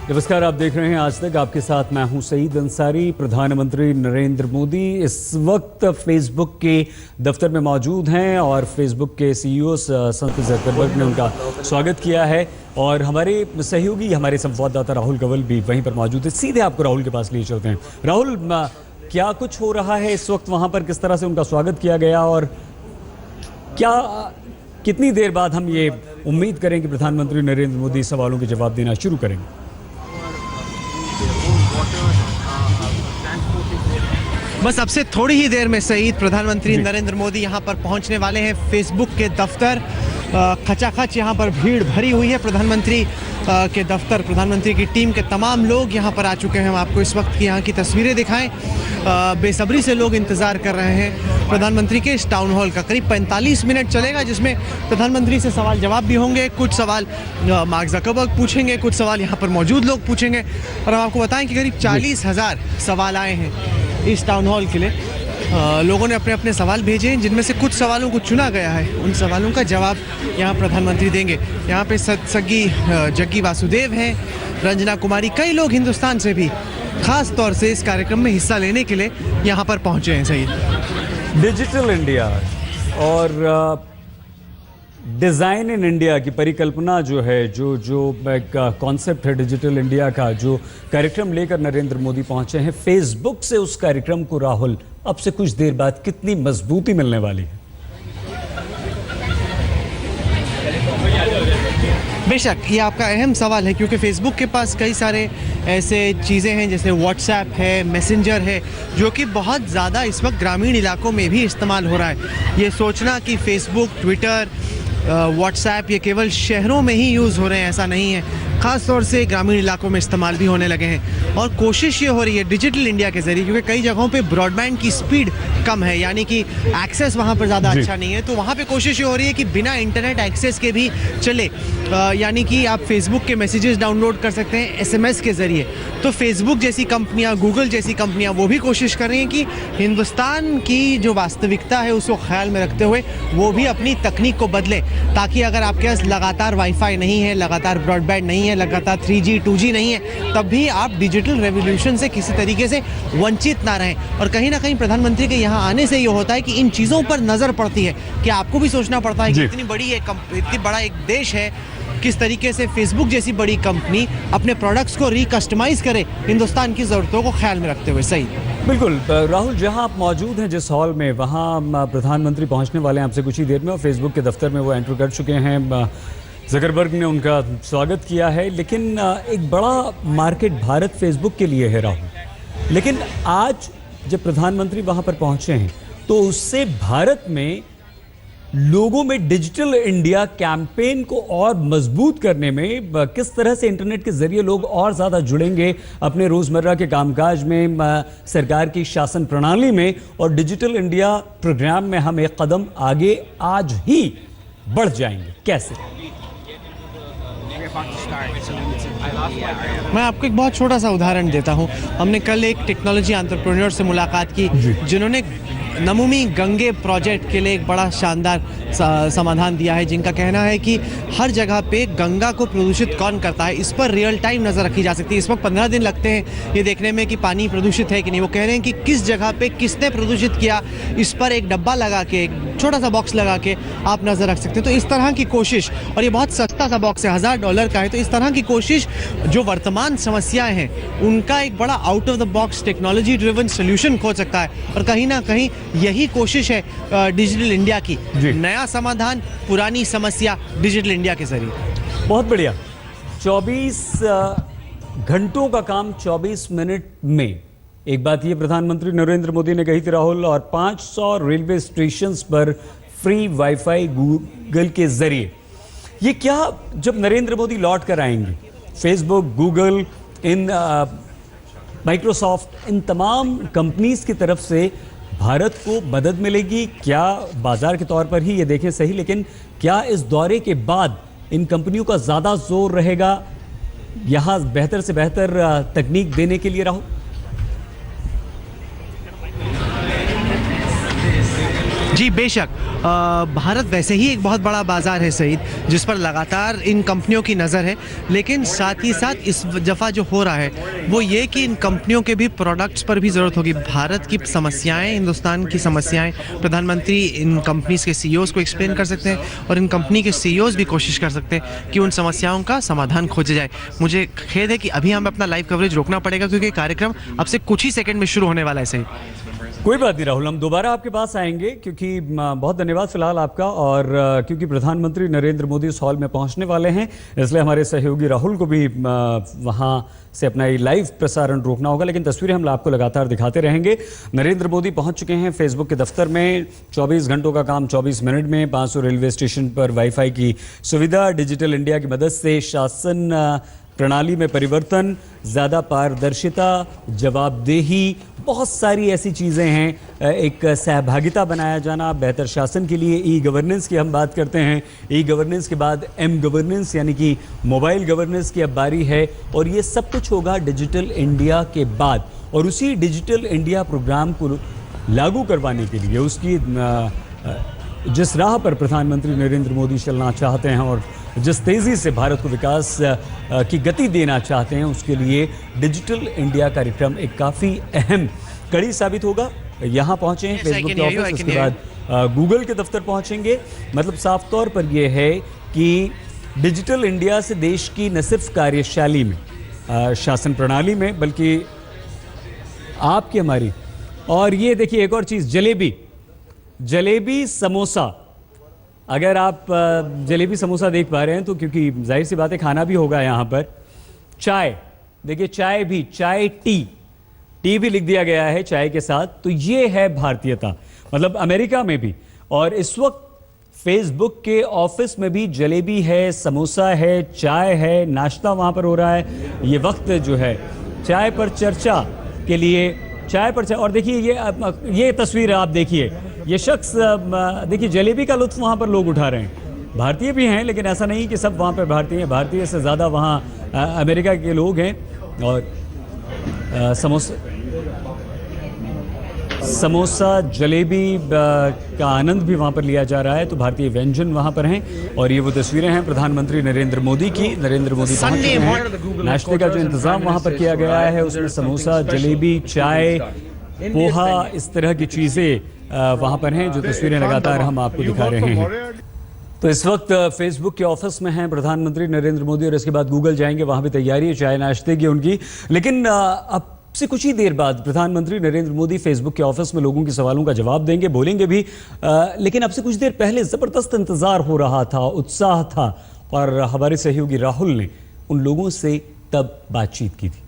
नमस्कार, आप देख रहे हैं आज तक। आपके साथ मैं हूं सईद अंसारी। प्रधानमंत्री नरेंद्र मोदी इस वक्त फेसबुक के दफ्तर में मौजूद हैं और फेसबुक के सीईओ संत जकरबर्ग ने उनका स्वागत किया है और हमारे सहयोगी, हमारे संवाददाता राहुल कंवल भी वहीं पर मौजूद है। सीधे आपको राहुल के पास लिए चलते हैं। राहुल, क्या कुछ हो रहा है इस वक्त वहाँ पर? किस तरह से उनका स्वागत किया गया और क्या कितनी देर बाद हम ये उम्मीद करें कि प्रधानमंत्री नरेंद्र मोदी सवालों के जवाब देना शुरू करेंगे? बस अब से थोड़ी ही देर में सईद प्रधानमंत्री नरेंद्र मोदी यहाँ पर पहुँचने वाले हैं फेसबुक के दफ्तर। खचाखच यहाँ पर भीड़ भरी हुई है प्रधानमंत्री के दफ्तर। प्रधानमंत्री की टीम के तमाम लोग यहाँ पर आ चुके हैं। हम आपको इस वक्त की यहाँ की तस्वीरें दिखाएं। बेसब्री से लोग इंतज़ार कर रहे हैं प्रधानमंत्री के इस टाउन हॉल का। करीब 45 मिनट चलेगा, जिसमें प्रधानमंत्री से सवाल जवाब भी होंगे। कुछ सवाल मार्क ज़करबर्ग पूछेंगे, कुछ सवाल यहाँ पर मौजूद लोग पूछेंगे। और हम आपको बताएं कि करीब 40,000 सवाल आए हैं इस टाउन हॉल के लिए। लोगों ने अपने अपने सवाल भेजे हैं, जिनमें से कुछ सवालों को चुना गया है। उन सवालों का जवाब यहाँ प्रधानमंत्री देंगे। यहाँ पे सग्गी जग्गी वासुदेव हैं, रंजना कुमारी, कई लोग हिंदुस्तान से भी खास तौर से इस कार्यक्रम में हिस्सा लेने के लिए यहाँ पर पहुँचे हैं। सही डिजिटल इंडिया और डिज़ाइन इन इंडिया की परिकल्पना जो है, जो कॉन्सेप्ट है डिजिटल इंडिया का, जो कार्यक्रम लेकर नरेंद्र मोदी पहुंचे हैं फेसबुक से, उस कार्यक्रम को राहुल अब से कुछ देर बाद कितनी मजबूती मिलने वाली है? बेशक ये आपका अहम सवाल है, क्योंकि फेसबुक के पास कई सारे ऐसे चीज़ें हैं जैसे व्हाट्सएप है, मैसेंजर है, जो कि बहुत ज़्यादा इस वक्त ग्रामीण इलाकों में भी इस्तेमाल हो रहा है। ये सोचना कि फेसबुक, ट्विटर, व्हाट्सएप ये केवल शहरों में ही यूज़ हो रहे हैं, ऐसा नहीं है। ख़ास तौर से ग्रामीण इलाकों में इस्तेमाल भी होने लगे हैं। और कोशिश ये हो रही है डिजिटल इंडिया के ज़रिए, क्योंकि कई जगहों पे ब्रॉडबैंड की स्पीड कम है, यानी कि एक्सेस वहाँ पर ज़्यादा अच्छा नहीं है। तो वहाँ पे कोशिश ये हो रही है कि बिना इंटरनेट एक्सेस के भी चले, यानी कि आप फेसबुक के मैसेजेस डाउनलोड कर सकते हैं SMS के ज़रिए। तो फेसबुक जैसी कंपनियाँ, गूगल जैसी कंपनियाँ वो भी कोशिश कर रही हैं कि हिंदुस्तान की जो वास्तविकता है उसको ख्याल में रखते हुए वो भी अपनी तकनीक को बदलें, ताकि अगर आपके पास लगातार वाईफाई नहीं है, लगातार ब्रॉडबैंड नहीं है, लगातार 3G 2G नहीं है, तब भी आप डिजिटल रेवोल्यूशन से किसी तरीके से वंचित ना रहें। और कहीं ना कहीं प्रधानमंत्री के यहाँ आने से ये होता है कि इन चीज़ों पर नज़र पड़ती है कि आपको भी सोचना पड़ता है कि इतनी बड़ा एक देश है, किस तरीके से फेसबुक जैसी बड़ी कंपनी अपने प्रोडक्ट्स को रिकस्टमाइज करे हिंदुस्तान की ज़रूरतों को ख्याल में रखते हुए। सही बिल्कुल। राहुल, जहां आप मौजूद हैं जिस हॉल में, वहां प्रधानमंत्री पहुंचने वाले हैं आपसे कुछ ही देर में और फेसबुक के दफ्तर में वो एंटर कर चुके हैं। ज़करबर्ग ने उनका स्वागत किया है। लेकिन एक बड़ा मार्केट भारत फेसबुक के लिए है राहुल। लेकिन आज जब प्रधानमंत्री वहां पर पहुंचे हैं तो उससे भारत में लोगों में डिजिटल इंडिया कैंपेन को और मजबूत करने में किस तरह से इंटरनेट के जरिए लोग और ज़्यादा जुड़ेंगे अपने रोज़मर्रा के कामकाज में, सरकार की शासन प्रणाली में, और डिजिटल इंडिया प्रोग्राम में हम एक कदम आगे आज ही बढ़ जाएंगे। कैसे? मैं आपको एक बहुत छोटा सा उदाहरण देता हूं। हमने कल एक टेक्नोलॉजी एंटरप्रेन्योर से मुलाकात की, जिन्होंने नमामि गंगे प्रोजेक्ट के लिए एक बड़ा शानदार समाधान दिया है, जिनका कहना है कि हर जगह पे गंगा को प्रदूषित कौन करता है, इस पर रियल टाइम नज़र रखी जा सकती है। इस वक्त 15 दिन लगते हैं ये देखने में कि पानी प्रदूषित है कि नहीं। वो कह रहे हैं कि किस जगह पे किसने प्रदूषित किया, इस पर एक डब्बा लगा के, एक छोटा सा बॉक्स लगा के आप नज़र रख सकते हैं। तो इस तरह की कोशिश, और ये बहुत सस्ता सा बॉक्स है, $1000 का है। तो इस तरह की कोशिश, जो वर्तमान समस्याएं हैं उनका एक बड़ा out of the box technology driven solution खोज सकता है। और कहीं ना कहीं यही कोशिश है डिजिटल इंडिया की, नया समाधान, पुरानी समस्या डिजिटल इंडिया के जरिए। बहुत बढ़िया। 24 घंटों का काम 24 मिनट में। एक बात ये प्रधानमंत्री नरेंद्र मोदी ने कही थी राहुल, और 500 रेलवे स्टेशंस पर फ्री वाईफाई गूगल के जरिए। ये क्या, जब नरेंद्र मोदी लौट कर आएंगे, फेसबुक, गूगल, इन माइक्रोसॉफ्ट, इन तमाम कंपनीज की तरफ से भारत को मदद मिलेगी क्या? बाजार के तौर पर ही ये देखें सही, लेकिन क्या इस दौरे के बाद इन कंपनियों का ज़्यादा जोर रहेगा यहाँ बेहतर से बेहतर तकनीक देने के लिए राहुल? जी बेशक, भारत वैसे ही एक बहुत बड़ा बाज़ार है सईद, जिस पर लगातार इन कंपनियों की नज़र है, लेकिन साथ ही साथ इस दफ़ा जो हो रहा है वो ये कि इन कंपनियों के भी प्रोडक्ट्स पर भी ज़रूरत होगी। भारत की समस्याएं, हिंदुस्तान की समस्याएं प्रधानमंत्री इन कंपनीज़ के सीईओज़ को एक्सप्लेन कर सकते हैं और इन कंपनी के सीईओज़ भी कोशिश कर सकते हैं कि उन समस्याओं का समाधान खोजा जाए। मुझे खेद है कि अभी हमें अपना लाइव कवरेज रोकना पड़ेगा क्योंकि कार्यक्रम अब से कुछ ही सेकंड में शुरू होने वाला है सही। कोई बात नहीं राहुल, हम दोबारा आपके पास आएंगे क्योंकि बहुत धन्यवाद फिलहाल आपका। और क्योंकि प्रधानमंत्री नरेंद्र मोदी इस हॉल में पहुंचने वाले हैं, इसलिए हमारे सहयोगी राहुल को भी वहां से अपना ये लाइव प्रसारण रोकना होगा, लेकिन तस्वीरें हम आपको लगातार दिखाते रहेंगे। नरेंद्र मोदी पहुंच चुके हैं फेसबुक के दफ्तर में। 24 घंटों का काम 24 मिनट में। 500 रेलवे स्टेशन पर वाईफाई की सुविधा, डिजिटल इंडिया की मदद से शासन प्रणाली में परिवर्तन, ज़्यादा पारदर्शिता, जवाबदेही, बहुत सारी ऐसी चीज़ें हैं। एक सहभागिता बनाया जाना, बेहतर शासन के लिए ई गवर्नेंस की हम बात करते हैं। ई गवर्नेंस के बाद एम गवर्नेंस यानी कि मोबाइल गवर्नेंस की अब बारी है, और ये सब कुछ होगा डिजिटल इंडिया के बाद। और उसी डिजिटल इंडिया प्रोग्राम को लागू करवाने के लिए, उसकी जिस राह पर प्रधानमंत्री नरेंद्र मोदी चलना चाहते हैं और जिस तेज़ी से भारत को विकास की गति देना चाहते हैं, उसके लिए डिजिटल इंडिया कार्यक्रम एक काफ़ी अहम कड़ी साबित होगा। यहाँ पहुँचे हैं फेसबुक के ऑफिस, उसके बाद गूगल के दफ्तर पहुँचेंगे। मतलब साफ तौर पर यह है कि डिजिटल इंडिया से देश की न सिर्फ कार्यशैली में, शासन प्रणाली में, बल्कि आपकी हमारी, और ये देखिए एक और चीज़, जलेबी समोसा। अगर आप जलेबी समोसा देख पा रहे हैं तो क्योंकि जाहिर सी बात है खाना भी होगा यहाँ पर। चाय देखिए, चाय भी, चाय टी भी लिख दिया गया है चाय के साथ। तो ये है भारतीयता, मतलब अमेरिका में भी। और इस वक्त फेसबुक के ऑफिस में भी जलेबी है, समोसा है, चाय है, नाश्ता वहाँ पर हो रहा है। ये वक्त जो है चाय पर चर्चा के लिए, चाय पर चाय। और देखिए ये तस्वीर आप देखिए, ये शख्स देखिए जलेबी का लुत्फ वहाँ पर लोग उठा रहे हैं। भारतीय भी हैं, लेकिन ऐसा नहीं कि सब वहाँ पर भारतीय हैं। भारतीय से ज़्यादा वहाँ अमेरिका के लोग हैं। और समोसा जलेबी का आनंद भी वहाँ पर लिया जा रहा है। तो भारतीय व्यंजन वहाँ पर हैं। और ये वो तस्वीरें हैं प्रधानमंत्री नरेंद्र मोदी की। नरेंद्र मोदी पहुँच चुके हैं। नाश्ते का जो इंतज़ाम वहाँ पर किया गया है, उसमें समोसा, जलेबी, चाय, पोहा, इस तरह की चीज़ें वहाँ पर हैं, जो तस्वीरें लगातार हम आपको दिखा रहे हैं। तो इस वक्त फेसबुक के ऑफिस में हैं प्रधानमंत्री नरेंद्र मोदी, और इसके बाद गूगल जाएंगे, वहाँ भी तैयारी है चाय नाश्ते की उनकी। लेकिन अब से कुछ ही देर बाद प्रधानमंत्री नरेंद्र मोदी फेसबुक के ऑफिस में लोगों के सवालों का जवाब देंगे, बोलेंगे भी। लेकिन अब से कुछ देर पहले ज़बरदस्त इंतज़ार हो रहा था, उत्साह था, और हमारे सहयोगी राहुल ने उन लोगों से तब बातचीत की थी।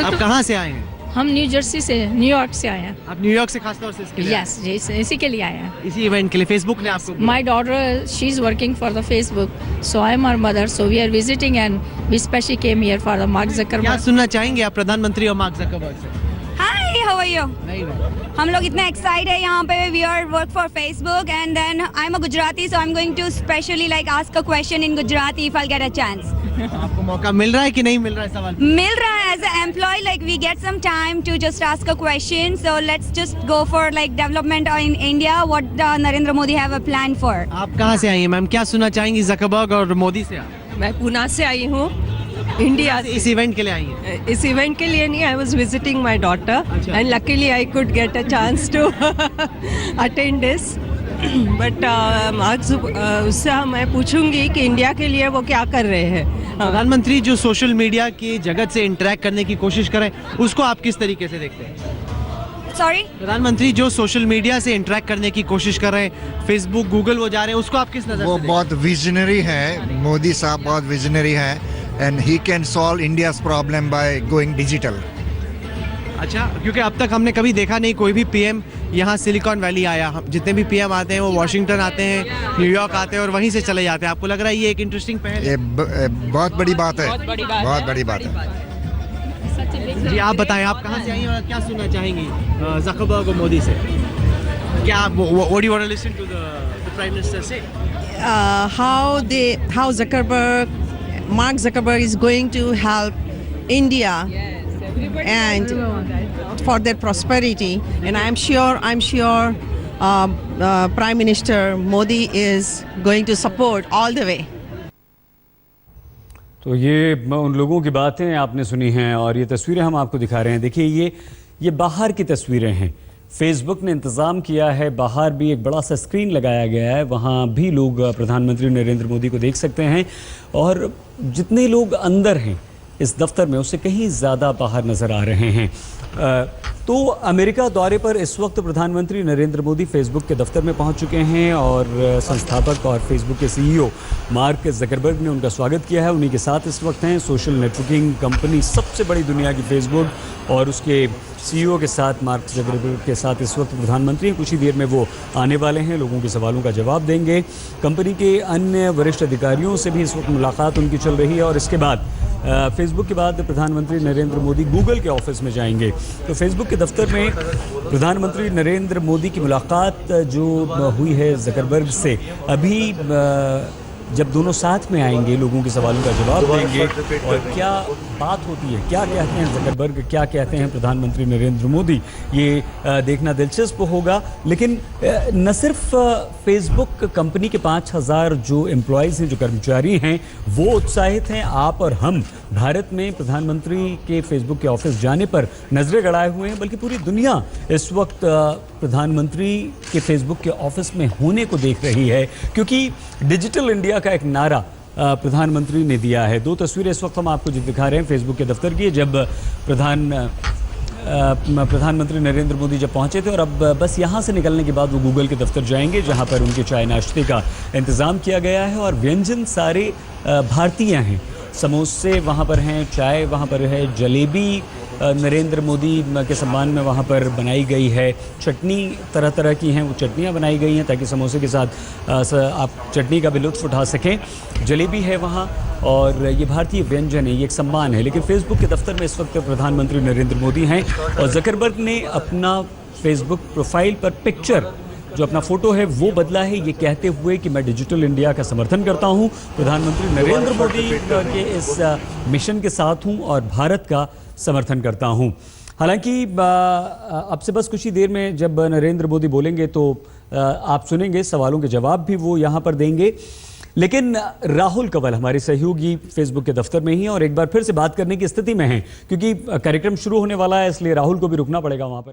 आप कहाँ से आए हैं? हम न्यू जर्सी से, न्यूयॉर्क से आए हैं। आप न्यूयॉर्क से खासतौर से इसके लिए? यस जी, इसी के लिए आए हैं। इसी इवेंट के लिए फेसबुक ने आपको? My daughter, she is working for the Facebook, so I am her mother, so we are visiting and we specially came here for the Mark क्या जकरबर्ग। सुनना चाहेंगे आप प्रधानमंत्री और मार्क जकरबर्ग से? Hi, how are you? हम लोग इतना एक्साइटेड है यहाँ पे। We are work for Facebook and then I am a Gujarati, so I am going to specially like ask a question in Gujarati if I get a chance. आपको मौका मिल रहा है कि नहीं मिल रहा है सवाल? मिल रहा है as a employ, like we get some time to just ask a question, so let's just go for like development in India, what Narendra Modi have a plan for. आप कहाँ से आई हैं मैम? क्या सुनना चाहेंगी जकरबर्ग और मोदी से आप? मैं पूना से आई हूँ, इंडिया। इस इवेंट के लिए आई हैं? इस इवेंट के लिए नहीं, I was visiting my daughter and luckily I could get a chance to attend this. But उससे मैं पूछूंगी कि इंडिया के लिए वो क्या कर रहे हैं। प्रधानमंत्री जो सोशल मीडिया की जगत से इंटरेक्ट करने की कोशिश करें, उसको आप किस तरीके से देखते हैं? सॉरी, प्रधानमंत्री जो सोशल मीडिया से इंटरेक्ट करने की कोशिश कर रहे हैं, फेसबुक, गूगल वो जा रहे हैं, उसको आप किस नजर वो से बहुत विजनरी है। मोदी साहब बहुत विजनरी है and he can solve India's problem by going digital. अच्छा, क्योंकि अब तक हमने कभी देखा नहीं कोई भी पीएम यहाँ सिलिकॉन वैली आया। जितने भी पीएम आते हैं वो वॉशिंगटन आते हैं, न्यूयॉर्क आते हैं और वहीं से चले जाते हैं। आपको लग रहा है ये एक इंटरेस्टिंग पहल है? ये बहुत बड़ी बात है, बहुत बड़ी बात है। जी आप बताएं, आप कहाँ से आई हैं और क्या सुनना चाहेंगी जकरबर्ग और मोदी से? क्या what do you want to listen to the Prime Minister say? How Mark Zuckerberg is going to help India and for their prosperity, and I'm sure Prime Minister Modi is going to support all the way. तो ये उन लोगों की बातें आपने सुनी हैं और ये तस्वीरें हम आपको दिखा रहे हैं। देखिए ये बाहर की तस्वीरें हैं। फेसबुक ने इंतज़ाम किया है, बाहर भी एक बड़ा सा स्क्रीन लगाया गया है, वहाँ भी लोग प्रधानमंत्री नरेंद्र मोदी को देख सकते हैं और जितने लोग अंदर हैं इस दफ्तर में उससे कहीं ज़्यादा बाहर नज़र आ रहे हैं। तो अमेरिका दौरे पर इस वक्त प्रधानमंत्री नरेंद्र मोदी फेसबुक के दफ्तर में पहुंच चुके हैं और संस्थापक और फेसबुक के सीईओ मार्क ज़करबर्ग ने उनका स्वागत किया है। उन्हीं के साथ इस वक्त हैं सोशल नेटवर्किंग कंपनी सबसे बड़ी दुनिया की फेसबुक और उसके सीईओ के साथ मार्क ज़करबर्ग के साथ इस वक्त प्रधानमंत्री कुछ ही देर में वो आने वाले हैं, लोगों के सवालों का जवाब देंगे। कंपनी के अन्य वरिष्ठ अधिकारियों से भी इस वक्त मुलाकात उनकी चल रही है और इसके बाद फेसबुक के बाद प्रधानमंत्री नरेंद्र मोदी गूगल के ऑफिस में जाएंगे। तो फेसबुक के दफ्तर में प्रधानमंत्री नरेंद्र मोदी की मुलाकात जो हुई है ज़करबर्ग से, अभी जब दोनों साथ में आएंगे लोगों के सवालों का जवाब देंगे और क्या बात होती है, क्या कहते हैं ज़करबर्ग, क्या कहते हैं प्रधानमंत्री नरेंद्र मोदी, ये देखना दिलचस्प होगा। लेकिन न सिर्फ फेसबुक कंपनी के 5000 जो एम्प्लॉयज़ हैं, जो कर्मचारी हैं, वो उत्साहित हैं। आप और हम भारत में प्रधानमंत्री के फेसबुक के ऑफिस जाने पर नज़रें गड़ाए हुए हैं, बल्कि पूरी दुनिया इस वक्त प्रधानमंत्री के फेसबुक के ऑफिस में होने को देख रही है, क्योंकि डिजिटल इंडिया का एक नारा प्रधानमंत्री ने दिया है। दो तस्वीरें इस वक्त हम आपको दिखा रहे हैं फेसबुक के दफ्तर की, जब प्रधानमंत्री नरेंद्र मोदी जब पहुंचे थे और अब बस यहां से निकलने के बाद वो गूगल के दफ्तर जाएंगे, जहां पर उनके चाय नाश्ते का इंतज़ाम किया गया है और व्यंजन सारे भारतीय हैं। समोसे वहाँ पर हैं, चाय वहाँ पर है, जलेबी नरेंद्र मोदी के सम्मान में वहाँ पर बनाई गई है, चटनी तरह तरह की हैं, वो चटनियाँ बनाई गई हैं ताकि समोसे के साथ आप चटनी का भी लुत्फ़ उठा सकें। जलेबी है वहाँ और ये भारतीय व्यंजन है, ये एक सम्मान है। लेकिन फेसबुक के दफ्तर में इस वक्त प्रधानमंत्री नरेंद्र मोदी हैं और ज़करबर्ग ने अपना फेसबुक प्रोफाइल पर पिक्चर जो अपना फ़ोटो है वो बदला है, ये कहते हुए कि मैं डिजिटल इंडिया का समर्थन करता हूँ, प्रधानमंत्री नरेंद्र मोदी के इस मिशन के साथ हूँ और भारत का समर्थन करता हूँ। हालांकि अब से बस कुछ ही देर में जब नरेंद्र मोदी बोलेंगे तो आप सुनेंगे, सवालों के जवाब भी वो यहाँ पर देंगे। लेकिन राहुल कंवल हमारे सहयोगी फेसबुक के दफ्तर में ही हैं और एक बार फिर से बात करने की स्थिति में हैं, क्योंकि कार्यक्रम शुरू होने वाला है, इसलिए राहुल को भी रुकना पड़ेगा वहाँ पर।